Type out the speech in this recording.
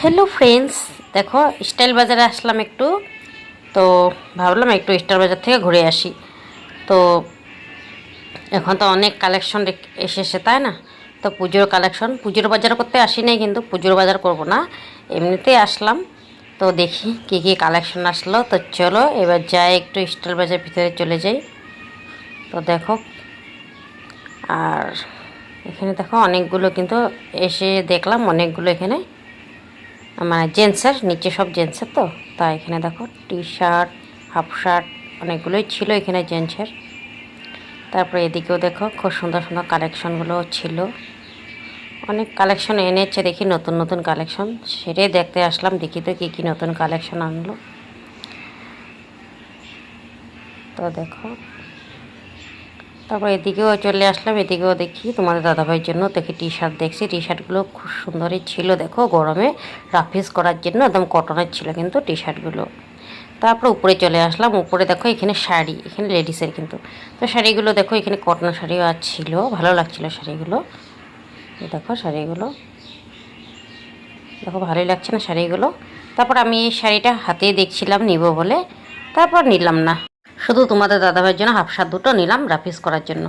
Hello friends, দেখো style বাজারে আসলাম একটু। তো ভাবলাম একটু স্টাইল বাজার থেকে ঘুরে আসি। তো এখন তো অনেক কালেকশন এসেছে, তাই না? তো পুজোর কালেকশন, পুজোর বাজার করতে আসি নাই, কিন্তু পুজোর বাজার করব না, এমনিতেই আসলাম। তো দেখি কী কী কালেকশন আসলো। তো চলো এবার যাই, একটু স্টাইল বাজার ভিতরে চলে যাই। তো দেখো, আর এখানে দেখো অনেকগুলো, কিন্তু এসে দেখলাম অনেকগুলো এখানে মানে জেন্টসের, নিচে সব জেন্টসের। তো তাই এখানে দেখো টি শার্ট, হাফ শার্ট অনেকগুলোই ছিল এখানে জেন্টসের। তারপরে এদিকেও দেখো খুব সুন্দর সুন্দর কালেকশনগুলো ছিল, অনেক কালেকশন এনেছে। দেখি নতুন নতুন কালেকশন, সেটাই দেখতে আসলাম। দেখি তো কী কী নতুন কালেকশন আনলো। তো দেখো, তারপর এদিকেও চলে আসলাম। এদিকেও দেখি তোমাদের দাদাভাইয়ের জন্য দেখি টি শার্ট দেখছি। টি শার্টগুলো খুব সুন্দরই ছিল, দেখো গরমে রাফিজ করার জন্য একদম কটনের ছিল কিন্তু টি শার্টগুলো। তারপর উপরে চলে আসলাম। উপরে দেখো এখানে শাড়ি, এখানে লেডিসের কিন্তু। তো শাড়িগুলো দেখো এখানে কটনের শাড়িও ছিল, ভালো লাগছিল শাড়িগুলো। দেখো শাড়িগুলো দেখো, ভালোই লাগছে না শাড়িগুলো? তারপর আমি এই শাড়িটা হাতেই দেখছিলাম নিব বলে, তারপর নিলাম না। শুধু তোমাদের দাদাভাইয়ের জন্য হাফ শার্ট দুটো নিলাম রাফিজ করার জন্য।